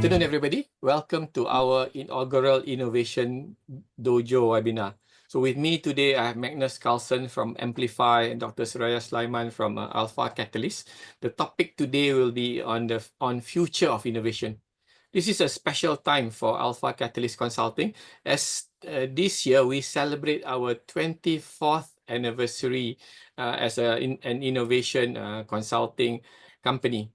afternoon, everybody. Welcome to our inaugural InnovAsian Dojo Webinar. So with me today, I have Magnus from Amplify and Dr. Suraya from Alpha Catalyst. The topic today will be on future of innovation. This is a special time for Alpha Catalyst Consulting, as this year we celebrate our 24th anniversary as an innovation consulting company.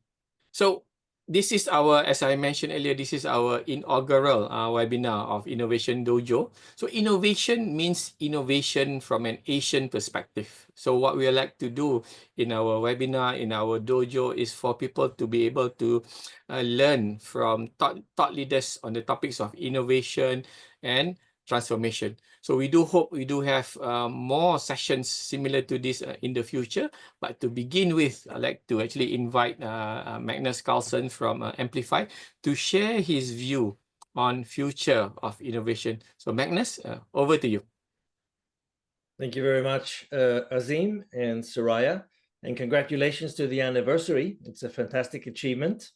So this is our, as I mentioned earlier, this is our inaugural webinar of Innovation Dojo. So innovation means innovation from an Asian perspective. So what we like to do in our webinar, in our dojo, is for people to be able to learn from thought leaders on the topics of innovation and transformation. So we do hope we do have more sessions similar to this in the future. But to begin with, I'd like to actually invite Magnus from Amplify to share his view on future of innovation. So Magnus, over to you. Thank you very much, Azim and Suraya, and congratulations to the anniversary. It's a fantastic achievement.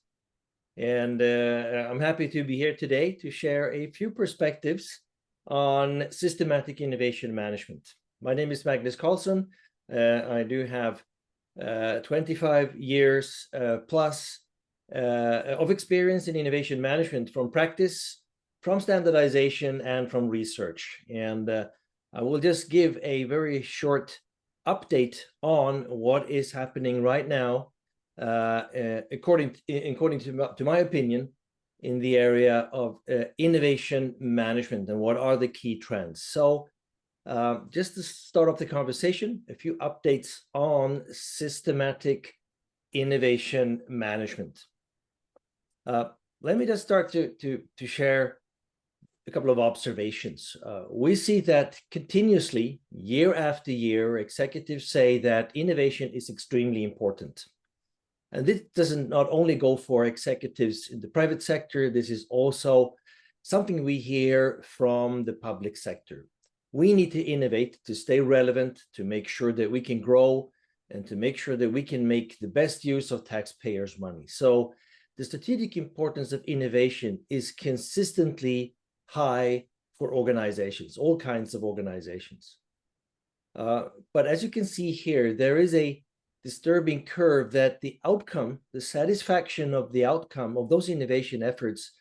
And I'm happy to be here today to share a few perspectives on systematic innovation management. My name is Magnus Carlson. I do have 25 years plus of experience in innovation management, from practice, from standardization, and from research. And I will just give a very short update on what is happening right now, according to my opinion, in the area of innovation management, and what are the key trends. So just to start off the conversation, a few updates on systematic innovation management. Let me just start to share a couple of observations. We see that continuously, year after year, executives say that innovation is extremely important. And this doesn't not only go for executives in the private sector, this is also something we hear from the public sector. We need to innovate to stay relevant, to make sure that we can grow, and to make sure that we can make the best use of taxpayers' money. So the strategic importance of innovation is consistently high for organizations, all kinds of organizations. But as you can see here, there is a disturbing curve that the outcome, the satisfaction of the outcome of those innovation efforts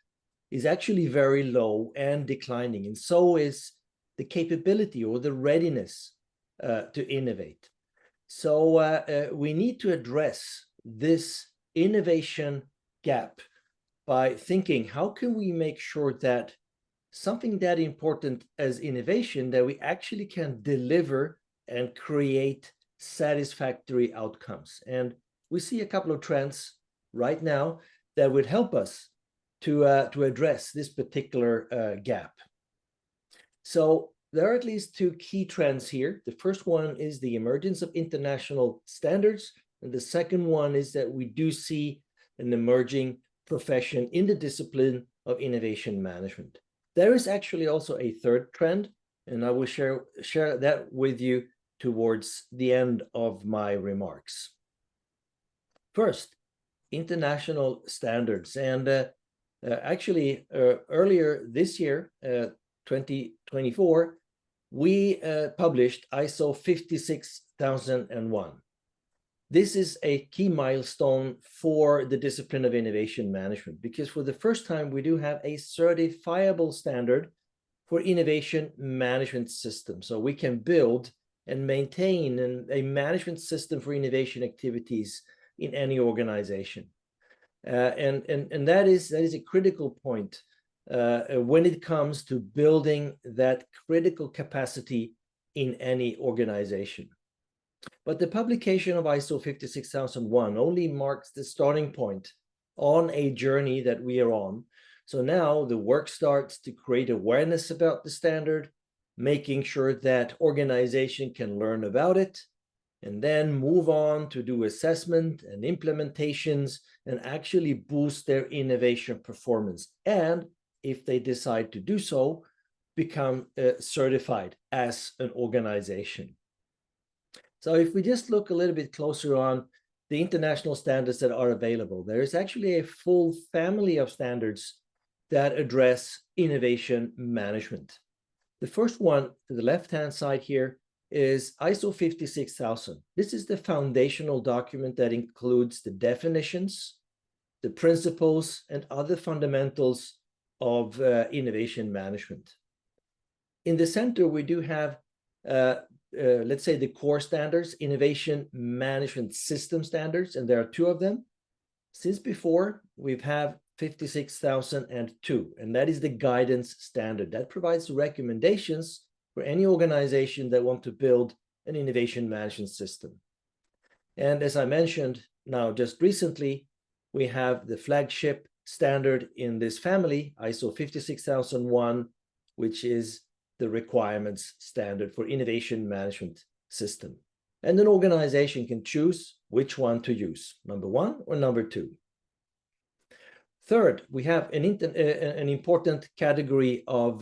is actually very low and declining. And so is the capability or the readiness to innovate. So we need to address this innovation gap by thinking, how can we make sure that something that important as innovation, that we actually can deliver and create satisfactory outcomes. And we see a couple of trends right now that would help us to address this particular gap. So there are at least two key trends here. The first one is the emergence of international standards, and the second one is that we do see an emerging profession in the discipline of innovation management. There is actually also a third trend, and I will share that with you towards the end of my remarks. First, international standards. And actually, earlier this year, 2024, we published ISO 56001. This is a key milestone for the discipline of innovation management, because for the first time, we do have a certifiable standard for innovation management system. So we can build and maintain a management system for innovation activities in any organization. And that is a critical point when it comes to building that critical capacity in any organization. But the publication of ISO 56001 only marks the starting point on a journey that we are on. So now the work starts to create awareness about the standard, making sure that organization can learn about it, and then move on to do assessment and implementations and actually boost their innovation performance. And if they decide to do so, become certified as an organization. So if we just look a little bit closer on the international standards that are available, there is actually a full family of standards that address innovation management. The first one to the left-hand side here is ISO 56000. This is the foundational document that includes the definitions, the principles, and other fundamentals of innovation management. In the center, we do have, let's say, the core standards, innovation management system standards, and there are two of them. Since before, we've had 56002, and that is the guidance standard that provides recommendations for any organization that want to build an innovation management system. And as I mentioned now just recently, we have the flagship standard in this family, ISO 56001, which is the requirements standard for innovation management system. And an organization can choose which one to use, number one or number two. Third, we have an important category of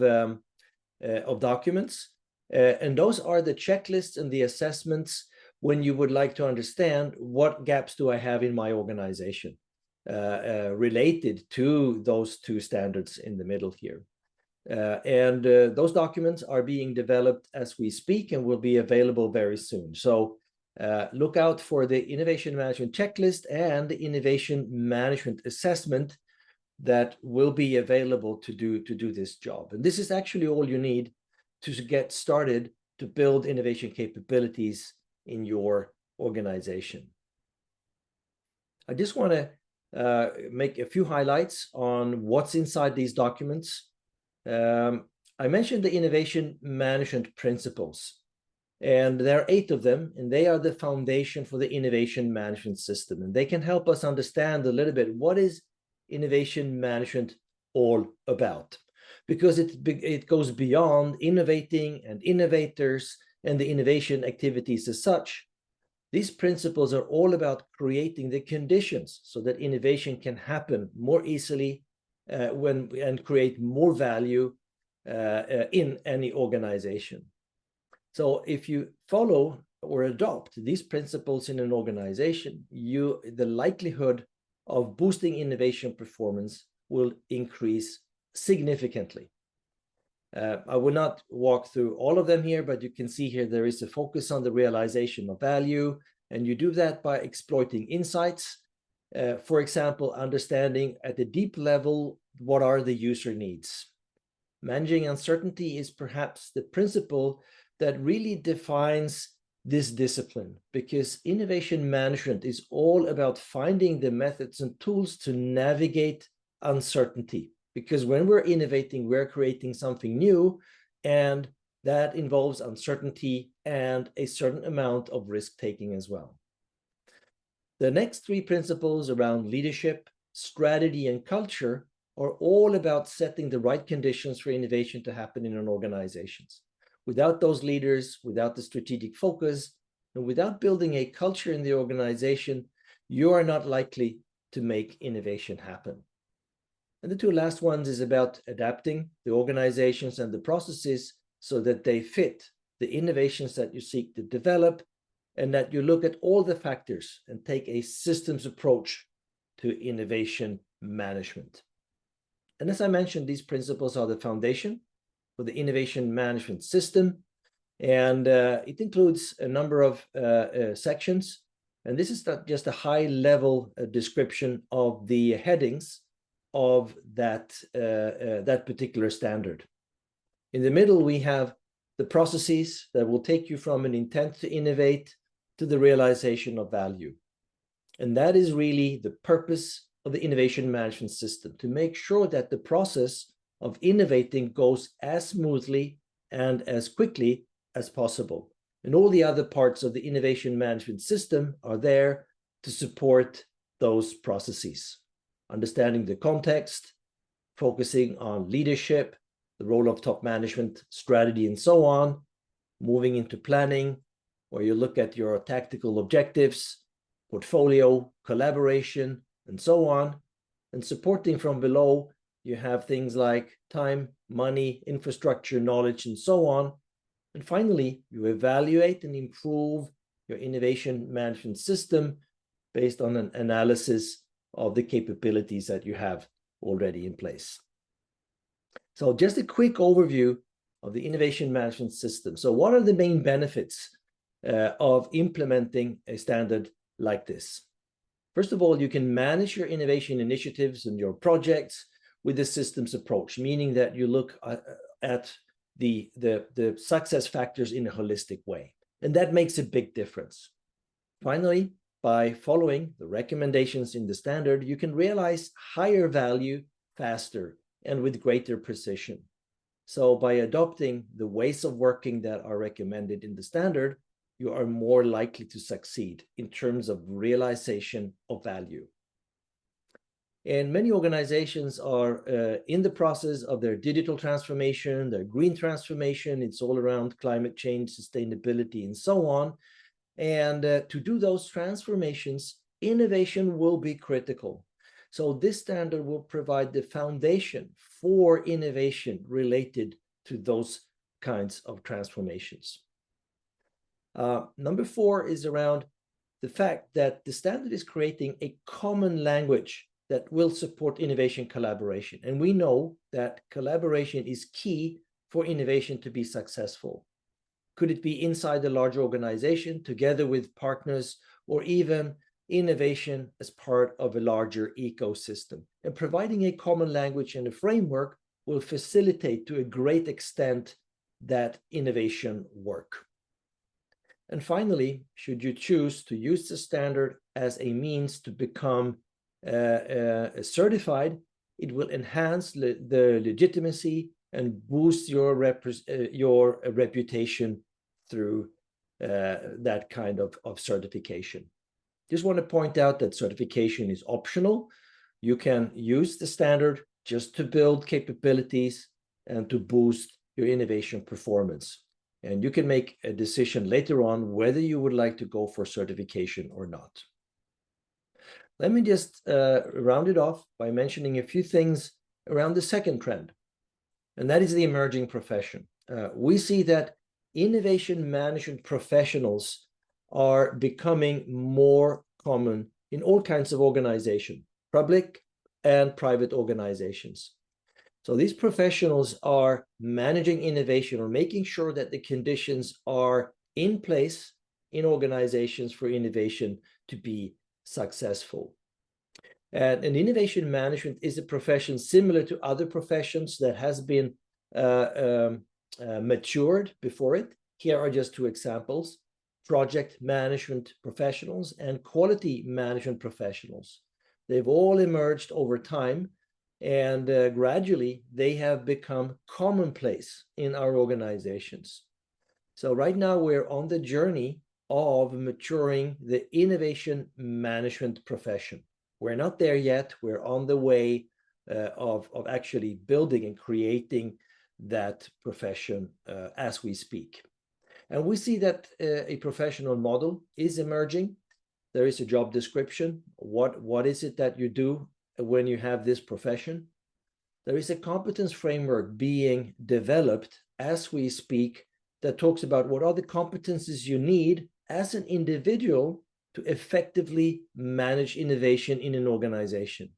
documents, and those are the checklists and the assessments when you would like to understand what gaps do I have in my organization related to those two standards in the middle here. Those documents are being developed as we speak and will be available very soon. So look out for the innovation management checklist and the innovation management assessment that will be available to do this job. And this is actually all you need to get started to build innovation capabilities in your organization. I just want to make a few highlights on what's inside these documents. I mentioned the innovation management principles, and there are 8 of them, and they are the foundation for the innovation management system. And they can help us understand a little bit what is innovation management all about, because it goes beyond innovating and innovators and the innovation activities as such. These principles are all about creating the conditions so that innovation can happen more easily and create more value in any organization. So if you follow or adopt these principles in an organization, the likelihood of boosting innovation performance will increase significantly. I will not walk through all of them here, but you can see here there is a focus on the realization of value, and you do that by exploiting insights. For example, understanding at the deep level, what are the user needs? Managing uncertainty is perhaps the principle that really defines this discipline, because innovation management is all about finding the methods and tools to navigate uncertainty. Because when we're innovating, we're creating something new, and that involves uncertainty and a certain amount of risk-taking as well. The next 3 principles around leadership, strategy, and culture are all about setting the right conditions for innovation to happen in an organization. Without those leaders, without the strategic focus, and without building a culture in the organization, you are not likely to make innovation happen. And the 2 last ones is about adapting the organizations and the processes so that they fit the innovations that you seek to develop, and that you look at all the factors and take a systems approach to innovation management. And as I mentioned, these principles are the foundation for the innovation management system, and it includes a number of sections. And this is not just a high-level description of the headings of that particular standard. In the middle, we have the processes that will take you from an intent to innovate to the realization of value. And that is really the purpose of the innovation management system, to make sure that the process of innovating goes as smoothly and as quickly as possible. And all the other parts of the innovation management system are there to support those processes. Understanding the context, focusing on leadership, the role of top management, strategy, and so on, moving into planning, where you look at your tactical objectives, portfolio, collaboration, and so on. And supporting from below, you have things like time, money, infrastructure, knowledge, and so on. And finally, you evaluate and improve your innovation management system based on an analysis of the capabilities that you have already in place. So just a quick overview of the innovation management system. So what are the main benefits of implementing a standard like this? First of all, you can manage your innovation initiatives and your projects with the systems approach, meaning that you look at the success factors in a holistic way. And that makes a big difference. Finally, by following the recommendations in the standard, you can realize higher value faster and with greater precision. So by adopting the ways of working that are recommended in the standard, you are more likely to succeed in terms of realization of value. And many organizations are in the process of their digital transformation, their green transformation. It's all around climate change, sustainability, and so on. And to do those transformations, innovation will be critical. So this standard will provide the foundation for innovation related to those kinds of transformations. Number 4 is around the fact that the standard is creating a common language that will support innovation collaboration. And we know that collaboration is key for innovation to be successful. Could it be inside a large organization, together with partners, or even innovation as part of a larger ecosystem? And providing a common language and a framework will facilitate to a great extent that innovation work. And finally, should you choose to use the standard as a means to become certified, it will enhance the legitimacy and boost your reputation through that kind of certification. Just want to point out that certification is optional. You can use the standard just to build capabilities and to boost your innovation performance. And you can make a decision later on whether you would like to go for certification or not. Let me just round it off by mentioning a few things around the second trend, and that is the emerging profession. We see that innovation management professionals are becoming more common in all kinds of organizations, public and private organizations. So these professionals are managing innovation or making sure that the conditions are in place in organizations for innovation to be successful. And innovation management is a profession similar to other professions that has been matured before it. Here are just 2 examples: project management professionals and quality management professionals. They've all emerged over time, and gradually they have become commonplace in our organizations. So right now we're on the journey of maturing the innovation management profession. We're not there yet. We're on the way of actually building and creating that profession as we speak. And we see that a professional model is emerging. There is a job description. What is it that you do when you have this profession? There is a competence framework being developed as we speak that talks about what are the competencies you need as an individual to effectively manage innovation in an organization.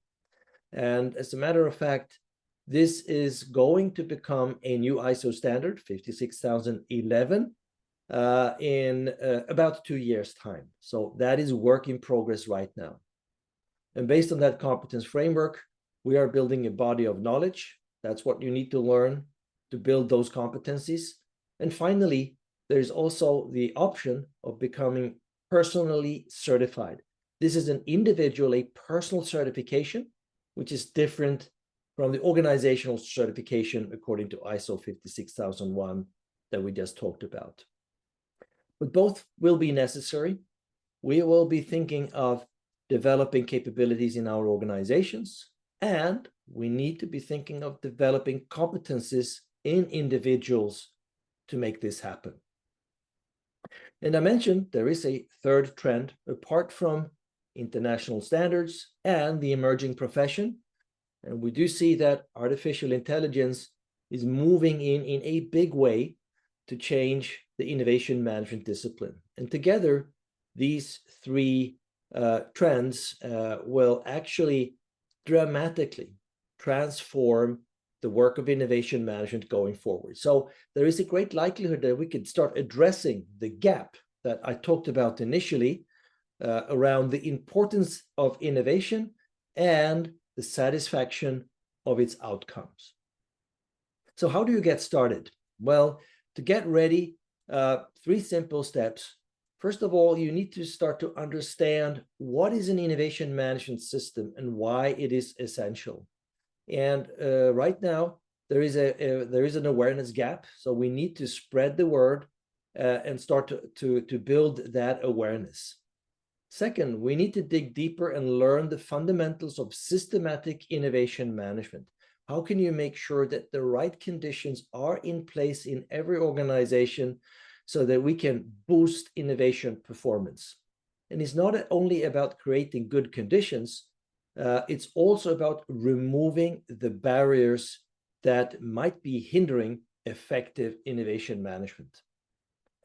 And as a matter of fact, this is going to become a new ISO standard, 56011, in about 2 years' time. So that is work in progress right now. And based on that competence framework, we are building a body of knowledge. That's what you need to learn to build those competencies. And finally, there's also the option of becoming personally certified. This is an individual, a personal certification, which is different from the organizational certification according to ISO 56001 that we just talked about. But both will be necessary. We will be thinking of developing capabilities in our organizations, and we need to be thinking of developing competencies in individuals to make this happen. And I mentioned there is a third trend apart from international standards and the emerging profession. And we do see that artificial intelligence is moving in a big way to change the innovation management discipline. And together, these 3 trends will actually dramatically transform the work of innovation management going forward. So there is a great likelihood that we could start addressing the gap that I talked about initially around the importance of innovation and the satisfaction of its outcomes. So how do you get started? Well, to get ready, 3 simple steps. First of all, you need to start to understand what is an innovation management system and why it is essential. And right now, there is an awareness gap. So we need to spread the word and start to build that awareness. Second, we need to dig deeper and learn the fundamentals of systematic innovation management. How can you make sure that the right conditions are in place in every organization so that we can boost innovation performance? And it's not only about creating good conditions, it's also about removing the barriers that might be hindering effective innovation management.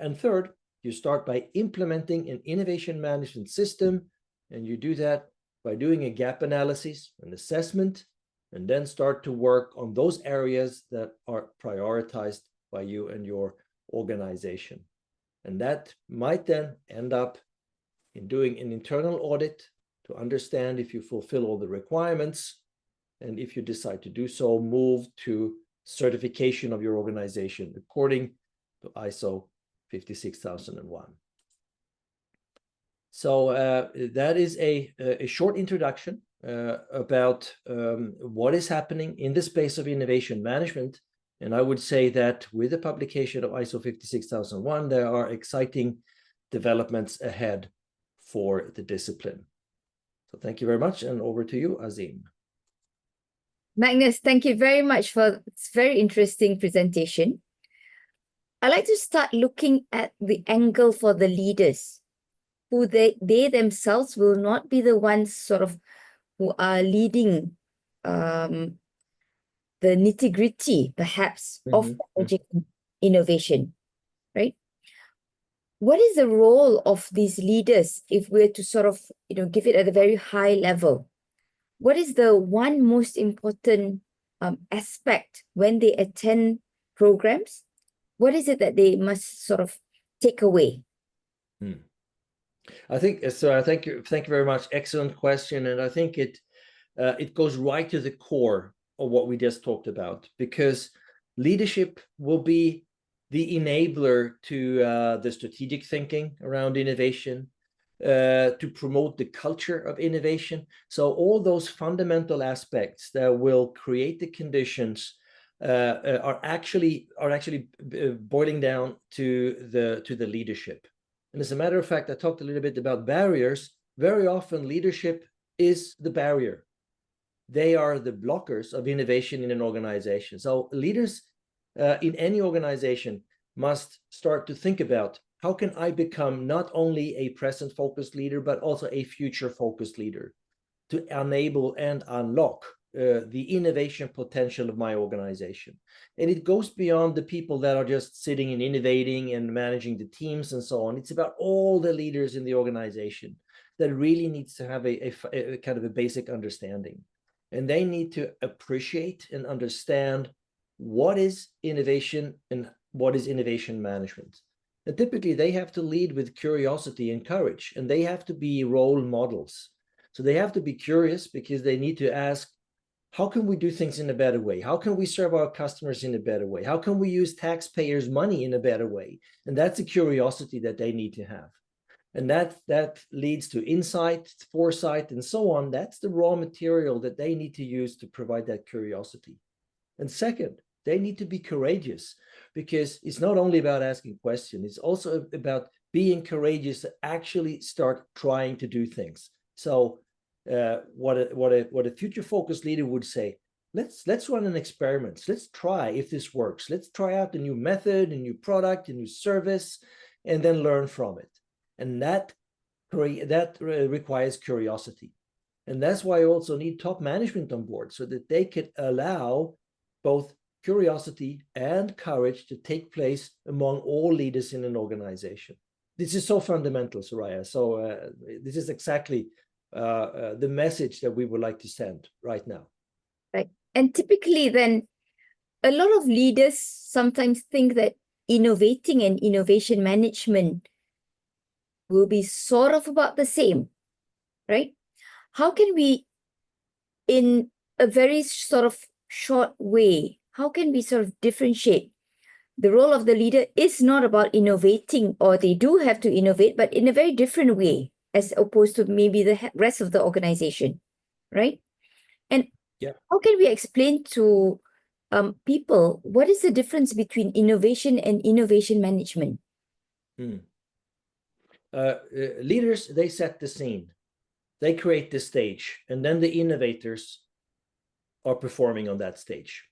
And third, you start by implementing an innovation management system, and you do that by doing a gap analysis, an assessment, and then start to work on those areas that are prioritized by you and your organization. And that might then end up in doing an internal audit to understand if you fulfill all the requirements, and if you decide to do so, move to certification of your organization according to ISO 56001. So that is a short introduction about what is happening in the space of innovation management. And I would say that with the publication of ISO 56001, there are exciting developments ahead for the discipline. So thank you very much, and over to you, Azim. Magnus, thank you very much for this very interesting presentation. I'd like to start looking at the angle for the leaders, who they themselves will not be the ones sort of who are leading the nitty-gritty, perhaps, of innovation, right? What is the role of these leaders if we're to sort of, give it at a very high level? What is the one most important aspect when they attend programs? What is it that they must sort of take away? I think so. Thank you very much. Excellent question, and I think it goes right to the core of what we just talked about, because leadership will be the enabler to the strategic thinking around innovation, to promote the culture of innovation. So all those fundamental aspects that will create the conditions are actually boiling down to the leadership. And as a matter of fact, I talked a little bit about barriers. Very often, leadership is the barrier. They are the blockers of innovation in an organization. So leaders in any organization must start to think about, how can I become not only a present-focused leader, but also a future-focused leader to enable and unlock the innovation potential of my organization. And it goes beyond the people that are just sitting and innovating and managing the teams and so on. It's about all the leaders in the organization that really needs to have a kind of a basic understanding. And they need to appreciate and understand what is innovation and what is innovation management. And typically they have to lead with curiosity and courage, and they have to be role models. So they have to be curious because they need to ask, how can we do things in a better way? How can we serve our customers in a better way? How can we use taxpayers' money in a better way? And that's a curiosity that they need to have. And that leads to insight, foresight, and so on. That's the raw material that they need to use to provide that curiosity. And second, they need to be courageous, because it's not only about asking questions, it's also about being courageous to actually start trying to do things. So what a future-focused leader would say, let's run an experiment. Let's try if this works. Let's try out a new method, a new product, a new service, and then learn from it. And that requires curiosity. And that's why I also need top management on board, so that they could allow both curiosity and courage to take place among all leaders in an organization. This is so fundamental, Suraya. So this is exactly the message that we would like to send right now. Right. And typically then, a lot of leaders sometimes think that innovating and innovation management will be sort of about the same, right? How can we, in a very sort of short way, how can we sort of differentiate? The role of the leader is not about innovating, or they do have to innovate, but in a very different way, as opposed to maybe the rest of the organization, right? And how can we explain to people what is the difference between innovation and innovation management? Leaders, they set the scene, they create the stage, and then the innovators are performing on that stage.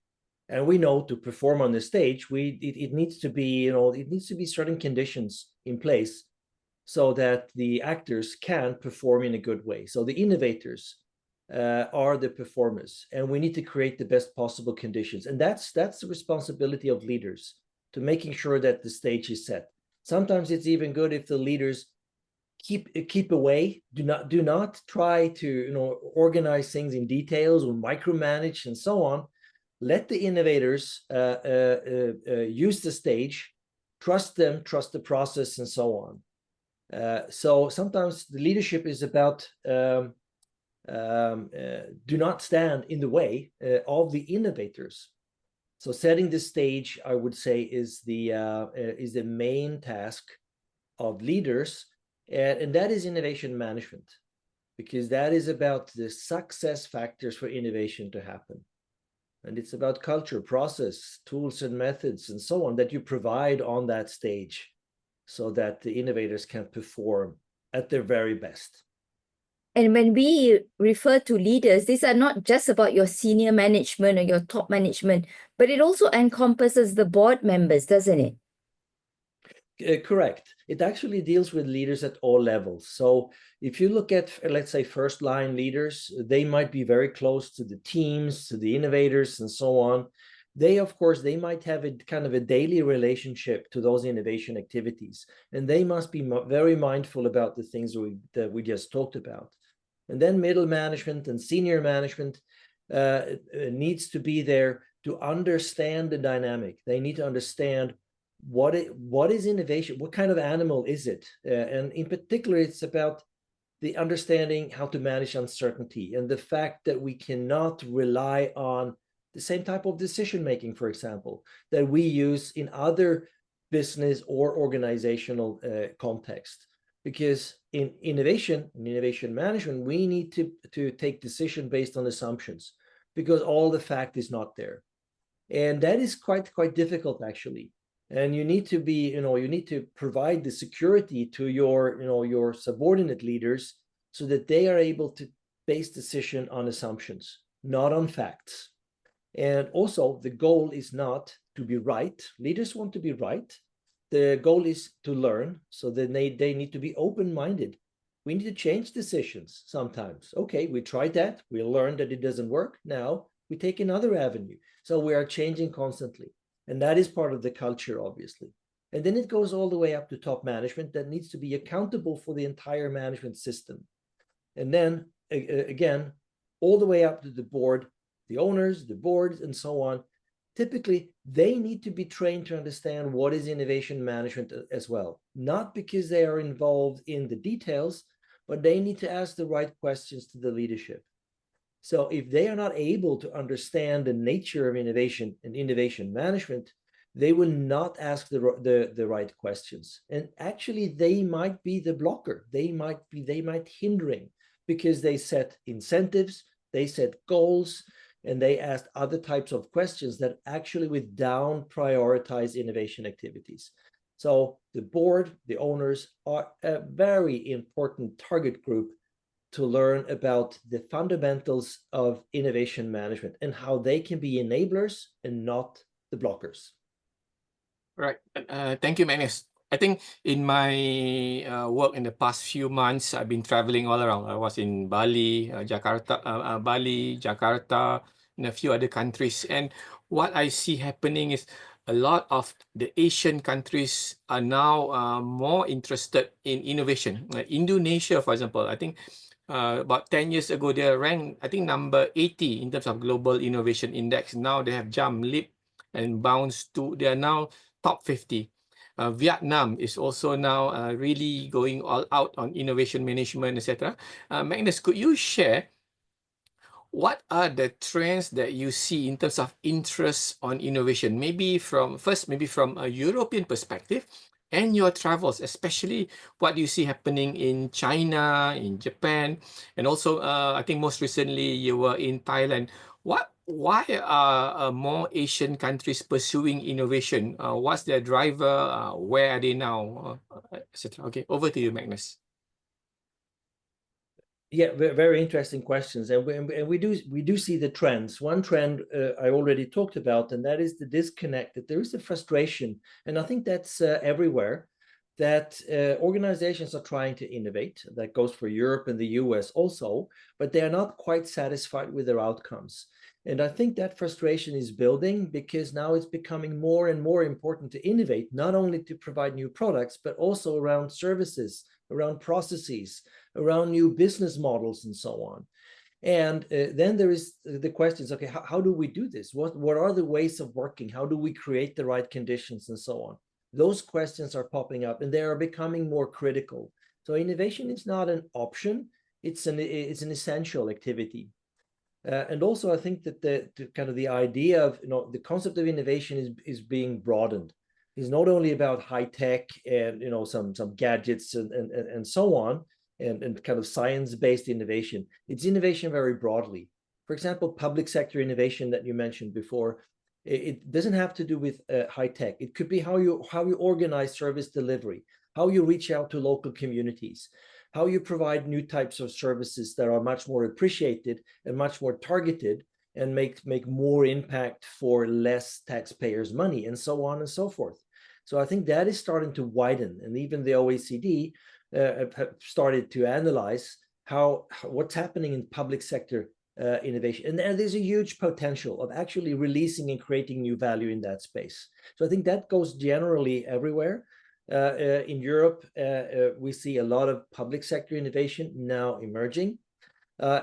And we know to perform on the stage, it needs to be, it needs to be certain conditions in place so that the actors can perform in a good way. So the innovators are the performers, and we need to create the best possible conditions. And that's the responsibility of leaders, to making sure that the stage is set. Sometimes it's even good if the leaders keep away, do not try to organize things in details or micromanage and so on. Let the innovators use the stage, trust them, trust the process, and so on. So sometimes the leadership is about do not stand in the way of the innovators. So setting the stage, I would say, is the main task of leaders, and that is innovation management, because that is about the success factors for innovation to happen. And it's about culture, process, tools and methods, and so on that you provide on that stage so that the innovators can perform at their very best. And when we refer to leaders, these are not just about your senior management or your top management, but it also encompasses the board members, doesn't it? Correct. It actually deals with leaders at all levels. So if you look at, let's say, first line leaders, they might be very close to the teams, to the innovators, and so on. They, of course, they might have a kind of a daily relationship to those innovation activities, and they must be very mindful about the things that we just talked about. And then middle management and senior management needs to be there to understand the dynamic. They need to understand what is innovation, what kind of animal is it, and in particular it's about the understanding how to manage uncertainty and the fact that we cannot rely on the same type of decision making, for example, that we use in other business or organizational context. Because in innovation management, we need to take decision based on assumptions, because all the fact is not there, and that is quite difficult actually. And you need to be, you need to provide the security to your subordinate leaders so that they are able to base decision on assumptions, not on facts. And also, the goal is not to be right. Leaders want to be right. The goal is to learn, so that they need to be open-minded. We need to change decisions sometimes. Okay, we tried that. We learned that it doesn't work. Now we take another avenue. So we are changing constantly. And that is part of the culture, obviously. And then it goes all the way up to top management that needs to be accountable for the entire management system. And then, again, all the way up to the board, the owners, the boards, and so on. Typically, they need to be trained to understand what is innovation management as well. Not because they are involved in the details, but they need to ask the right questions to the leadership. So if they are not able to understand the nature of innovation and innovation management, they will not ask the right questions. And actually, they might be the blocker. They might hindering, because they set incentives, they set goals, and they ask other types of questions that actually would down prioritize innovation activities. So the board, the owners, are a very important target group to learn about the fundamentals of innovation management and how they can be enablers and not the blockers. Right. Thank you, Magnus. I think in my work in the past few months, I've been traveling all around. I was in Bali, Jakarta, and a few other countries. And what I see happening is a lot of the Asian countries are now more interested in innovation. Like Indonesia, for example, I think about 10 years ago, they ranked, I think, number 80 in terms of global innovation index. Now they have jumped leap and bounced to, they are now top 50. Vietnam is also now really going all out on innovation management, etc. Magnus, could you share what are the trends that you see in terms of interest on innovation? Maybe from a European perspective and your travels, especially what you see happening in China, in Japan, and also I think most recently you were in Thailand. Why are more Asian countries pursuing innovation? What's their driver? Where are they now? Etc. Okay, over to you, Magnus. Yeah, very interesting questions, and we do see the trends. One trend I already talked about, and that is the disconnect. That there is a frustration, and I think that's everywhere. That organizations are trying to innovate. That goes for Europe and the US also, but they are not quite satisfied with their outcomes. And I think that frustration is building because now it's becoming more and more important to innovate, not only to provide new products, but also around services, around processes, around new business models, and so on. And then there is the questions, okay, how do we do this? What are the ways of working? How do we create the right conditions, and so on? Those questions are popping up, and they are becoming more critical. So innovation is not an option, it's an essential activity. And also, I think that the idea of, the concept of innovation is being broadened. It's not only about high tech and some gadgets and so on, and kind of science-based innovation. It's innovation very broadly. For example, public sector innovation that you mentioned before, it doesn't have to do with high tech. It could be how you organize service delivery, how you reach out to local communities, how you provide new types of services that are much more appreciated and much more targeted and make more impact for less taxpayers' money, and so on and so forth. So I think that is starting to widen, and even the OECD have started to analyze what's happening in public sector innovation. And there's a huge potential of actually releasing and creating new value in that space. So I think that goes generally everywhere. In Europe, we see a lot of public sector innovation now emerging.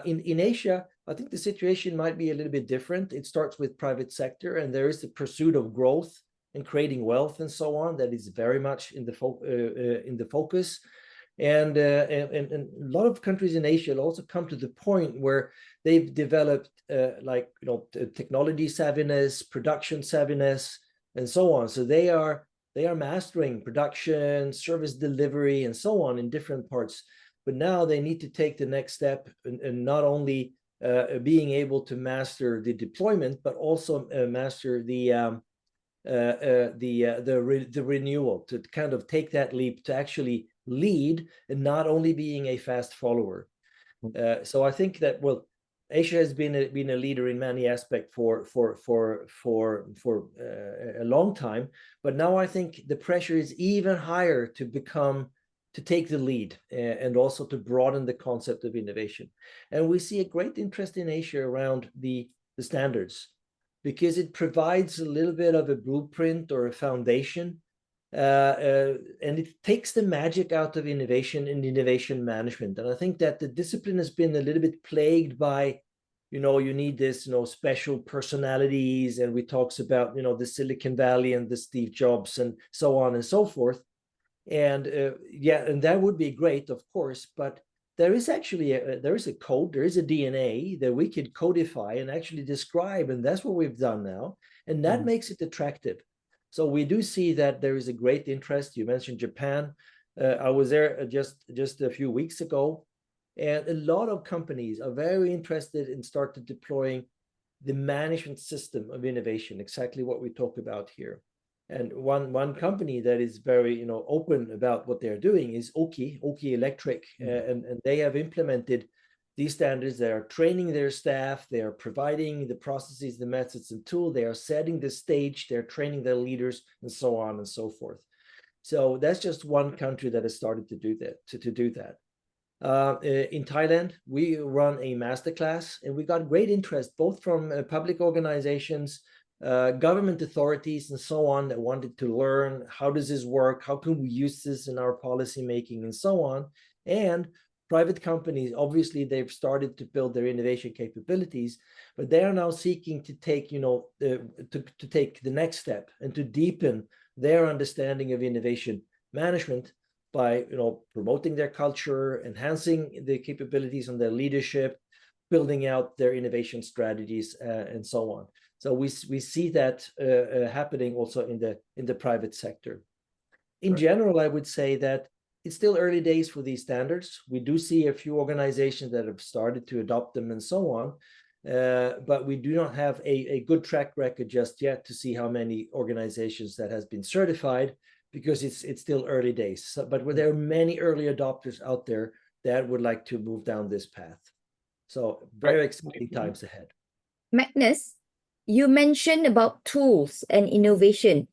In Asia, I think the situation might be a little bit different. It starts with private sector, and there is the pursuit of growth and creating wealth and so on that is very much in the focus. And a lot of countries in Asia also come to the point where they've developed technology savviness, production savviness, and so on. So they are mastering production, service delivery, and so on in different parts. But now they need to take the next step and not only being able to master the deployment, but also master the renewal, to kind of take that leap to actually lead and not only being a fast follower. So I think that, well, Asia has been a leader in many aspects for a long time, but now I think the pressure is even higher to take the lead and also to broaden the concept of innovation. And we see a great interest in Asia around the standards, because it provides a little bit of a blueprint or a foundation, and it takes the magic out of innovation and innovation management. And I think that the discipline has been a little bit plagued by, you need this, special personalities, and we talks about, the Silicon Valley and the Steve Jobs and so on and so forth. And and that would be great, of course, but there is actually there is a code, there is a DNA that we could codify and actually describe, and that's what we've done now, and that makes it attractive. So we do see that there is a great interest. You mentioned Japan. I was there just a few weeks ago, and a lot of companies are very interested in starting deploying the management system of innovation, exactly what we talk about here. And one company that is very open about what they're doing is Oki Electric, and they have implemented these standards. They are training their staff, they are providing the processes, the methods and tools, they are setting the stage, they're training their leaders, and so on and so forth. So that's just one country that has started to do that. In Thailand, we run a masterclass, and we got great interest both from public organizations, government authorities, and so on, that wanted to learn how does this work, how can we use this in our policy making, and so on, and private companies, obviously they've started to build their innovation capabilities, but they are now seeking to take, to take the next step and to deepen their understanding of innovation management by, promoting their culture, enhancing the capabilities on their leadership, building out their innovation strategies, and so on. So we see that happening also in the private sector. In general, I would say that it's still early days for these standards. We do see a few organizations that have started to adopt them and so on, but we do not have a good track record just yet to see how many organizations that has been certified, because it's still early days. So, but there are many early adopters out there that would like to move down this path. So very exciting times ahead. Magnus, you mentioned about tools and innovation.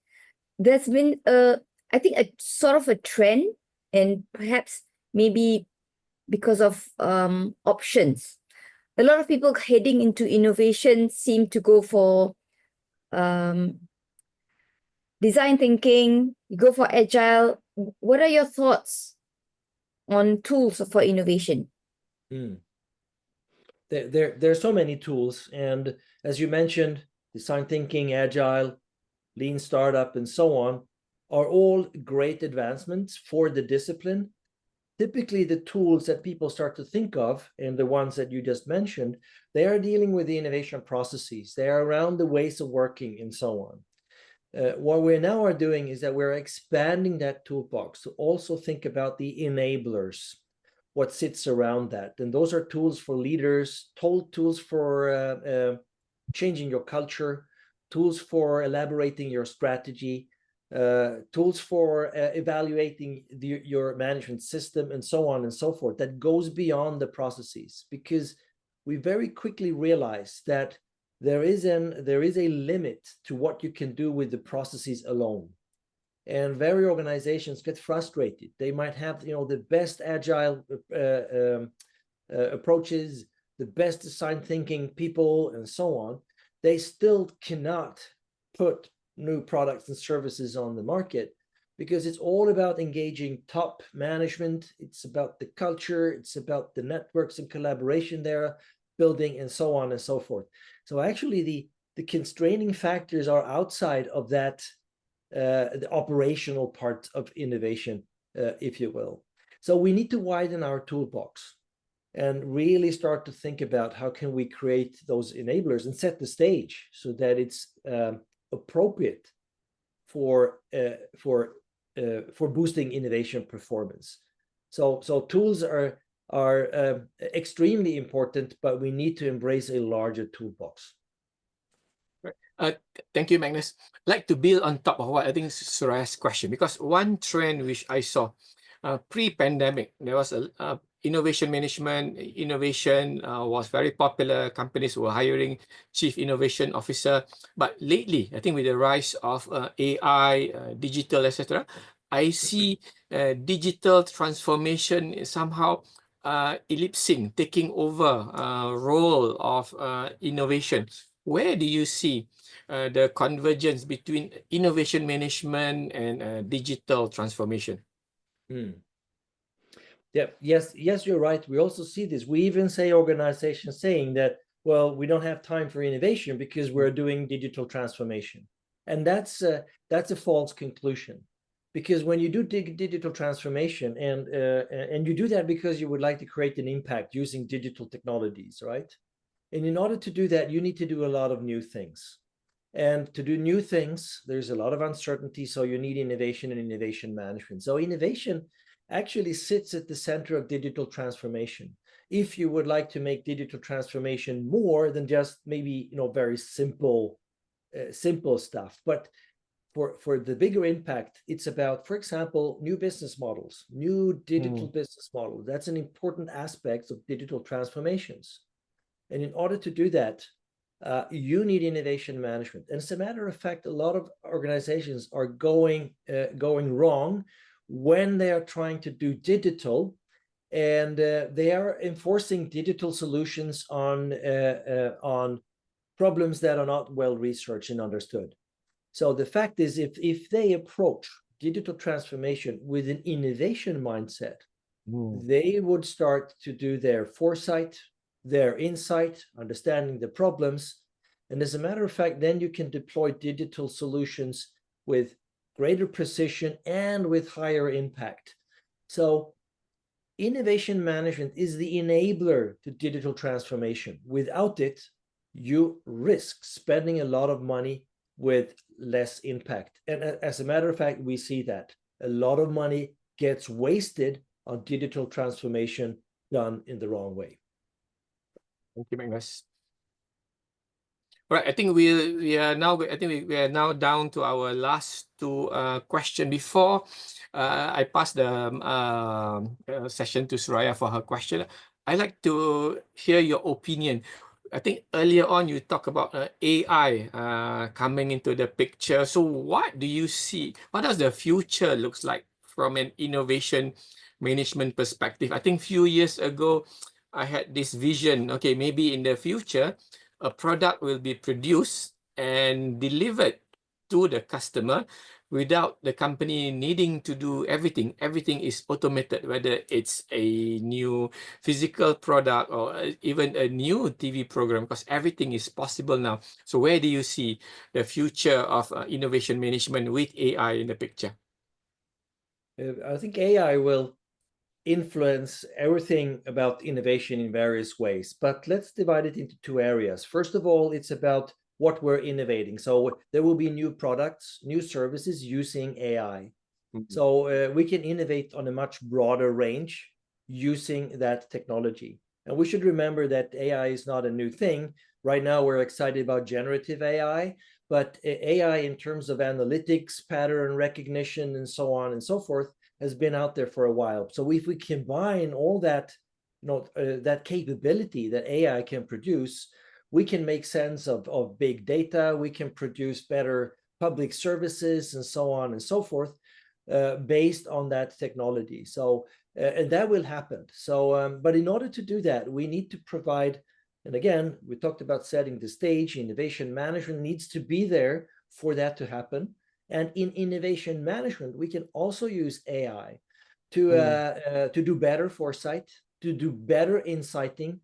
There's been I think a sort of a trend, and perhaps maybe because of options. A lot of people heading into innovation seem to go for design thinking, you go for agile. What are your thoughts on tools for innovation? There are so many tools, and as you mentioned, design thinking, agile, lean startup, and so on are all great advancements for the discipline. Typically, the tools that people start to think of, and the ones that you just mentioned, they are dealing with the innovation processes. They are around the ways of working and so on. What we now are doing is that we're expanding that toolbox to also think about the enablers, what sits around that. And those are tools for leaders, tools for changing your culture, tools for elaborating your strategy, tools for evaluating your management system, and so on and so forth, that goes beyond the processes, because we very quickly realize that there is a limit to what you can do with the processes alone. And very organizations get frustrated. They might have the best agile approaches, the best design thinking people, and so on. They still cannot put new products and services on the market, because it's all about engaging top management. It's about the culture. It's about the networks and collaboration they're building, and so on and so forth. So actually the constraining factors are outside of that, the operational part of innovation, if you will. So we need to widen our toolbox and really start to think about how can we create those enablers and set the stage so that it's appropriate for boosting innovation performance. So tools are extremely important, but we need to embrace a larger toolbox. Thank you, Magnus. I'd like to build on top of what I think is Suraya's question, because one trend which I saw pre-pandemic, there was a innovation management. Innovation was very popular. Companies were hiring chief innovation officer. But lately, I think with the rise of AI, digital, etc., I see digital transformation somehow ellipsing, taking over role of innovation. Where do you see the convergence between innovation management and digital transformation? Yeah, yes, you're right. We also see this. We even say organizations saying that, well, we don't have time for innovation because we're doing digital transformation. And that's a false conclusion. Because when you do digital transformation, and you do that because you would like to create an impact using digital technologies, right? And in order to do that, you need to do a lot of new things. And to do new things, there's a lot of uncertainty. So you need innovation and innovation management. So innovation actually sits at the center of digital transformation. If you would like to make digital transformation more than just maybe very simple stuff, but for the bigger impact, it's about, for example, new business models, new digital business models. That's an important aspect of digital transformations. And in order to do that, you need innovation management. And as a matter of fact, a lot of organizations are going wrong when they are trying to do digital, and they are enforcing digital solutions on problems that are not well researched and understood. So the fact is, if they approach digital transformation with an innovation mindset, they would start to do their foresight, their insight, understanding the problems. And as a matter of fact, then you can deploy digital solutions with greater precision and with higher impact. So innovation management is the enabler to digital transformation. Without it, you risk spending a lot of money with less impact. And as a matter of fact, we see that a lot of money gets wasted on digital transformation done in the wrong way. Thank you, Magnus. Right, I think we are now down to our last two questions. Before I pass the session to Suraya for her question, I'd like to hear your opinion. I think earlier on you talked about AI coming into the picture. So what do you see? What does the future looks like from an innovation management perspective? I think a few years ago, I had this vision. Okay, maybe in the future, a product will be produced and delivered to the customer without the company needing to do everything. Everything is automated, whether it's a new physical product or even a new TV program, because everything is possible now. So where do you see the future of innovation management with AI in the picture? I think AI will influence everything about innovation in various ways, but let's divide it into two areas. First of all, it's about what we're innovating. So there will be new products, new services using AI. So we can innovate on a much broader range using that technology. And we should remember that AI is not a new thing. Right now, we're excited about generative AI, but AI in terms of analytics, pattern recognition, and so on and so forth, has been out there for a while. So if we combine all that, that capability that AI can produce, we can make sense of big data, we can produce better public services and so on and so forth based on that technology. So, and that will happen. So, but in order to do that, we need to provide, and again, we talked about setting the stage, innovation management needs to be there for that to happen. And in innovation management, we can also use AI to do better foresight, to do better insighting,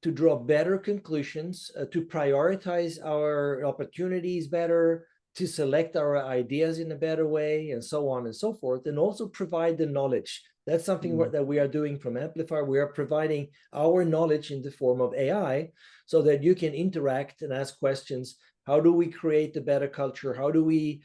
to draw better conclusions, to prioritize our opportunities better, to select our ideas in a better way, and so on and so forth, and also provide the knowledge. That's something that we are doing from Amplify. We are providing our knowledge in the form of AI so that you can interact and ask questions. How do we create a better culture? How do we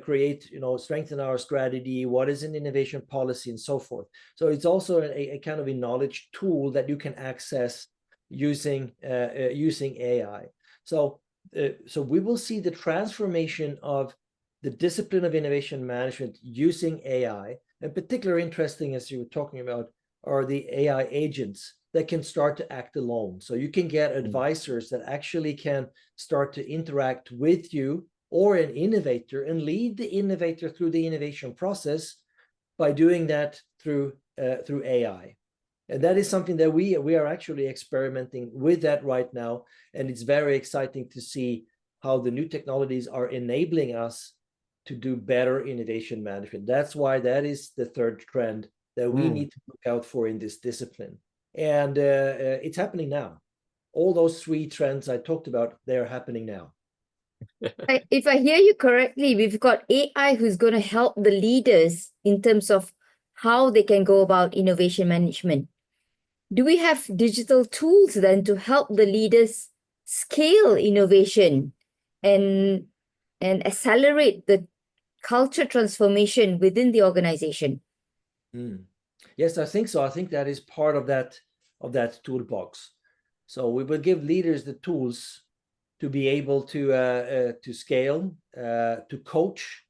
create, strengthen our strategy? What is an innovation policy, and so forth? So it's also a kind of a knowledge tool that you can access using AI. So we will see the transformation of the discipline of innovation management using AI. And particularly interesting, as you were talking about, are the AI agents that can start to act alone. So you can get advisors that actually can start to interact with you or an innovator and lead the innovator through the innovation process by doing that through AI. And that is something that we are actually experimenting with that right now. And it's very exciting to see how the new technologies are enabling us to do better innovation management. That's why that is the third trend that we need to look out for in this discipline. And it's happening now. All those three trends I talked about, they're happening now. If I hear you correctly, we've got AI who's going to help the leaders in terms of how they can go about innovation management. Do we have digital tools then to help the leaders scale innovation and accelerate the culture transformation within the organization? Yes, I think so. I think that is part of that toolbox. So we will give leaders the tools to be able to scale, to coach,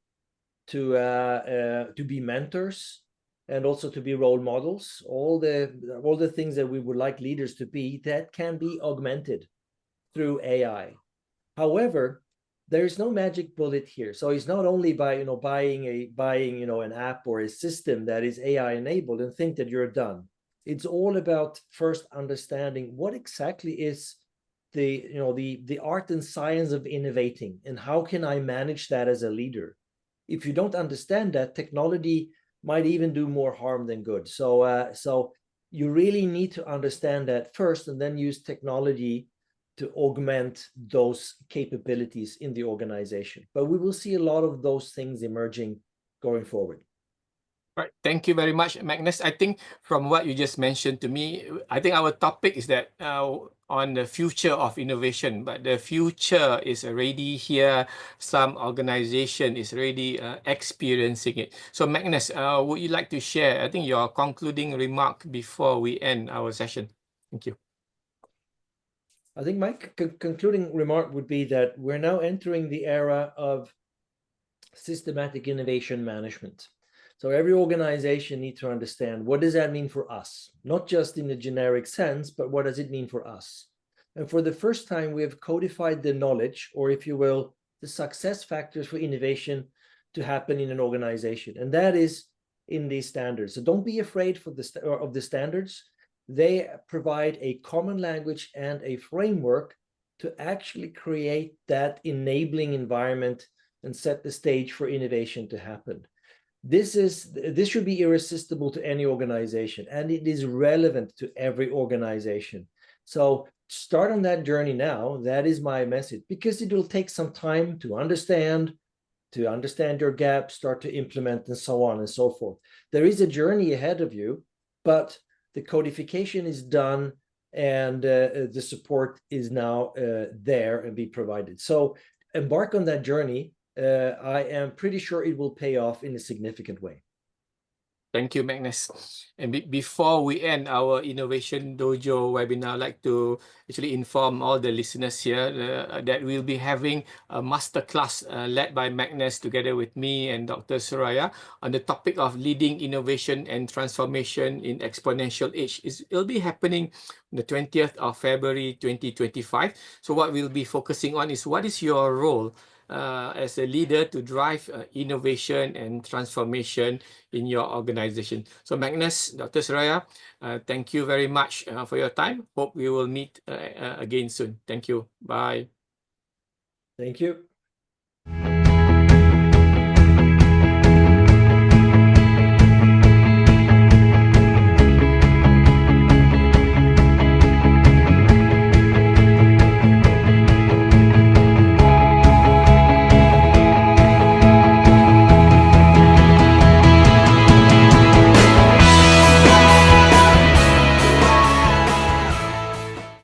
to be mentors, and also to be role models. All the things that we would like leaders to be, that can be augmented through AI. However, there is no magic bullet here. So it's not only by buying an app or a system that is AI enabled and think that you're done. It's all about first understanding what exactly is the art and science of innovating, and how can I manage that as a leader. If you don't understand that, technology might even do more harm than good. So you really need to understand that first, and then use technology to augment those capabilities in the organization. But we will see a lot of those things emerging going forward. Right. Thank you very much, Magnus. I think from what you just mentioned to me, I think our topic is that on the future of innovation, but the future is already here. Some organization is already experiencing it. So Magnus, would you like to share, I think, your concluding remark before we end our session? Thank you. I think my concluding remark would be that we're now entering the era of systematic innovation management. So every organization needs to understand, what does that mean for us? Not just in the generic sense, but what does it mean for us? And for the first time, we have codified the knowledge, or if you will, the success factors for innovation to happen in an organization. And that is in these standards. So don't be afraid of the standards. They provide a common language and a framework to actually create that enabling environment and set the stage for innovation to happen. This should be irresistible to any organization, and it is relevant to every organization. So start on that journey now. That is my message, because it will take some time to understand your gaps, start to implement, and so on and so forth. There is a journey ahead of you, but the codification is done, and the support is now there and be provided. So embark on that journey. I am pretty sure it will pay off in a significant way. Thank you, Magnus. And before we end our Innovation Dojo webinar, I'd like to actually inform all the listeners here that we'll be having a masterclass led by Magnus together with me and Dr. Suraya on the topic of leading innovation and transformation in exponential age. It'll be happening on the 20th of February 2025. So what we'll be focusing on is, what is your role as a leader to drive innovation and transformation in your organization. So Magnus, Dr. Suraya, thank you very much for your time. Hope we will meet again soon. Thank you. Bye. Thank you.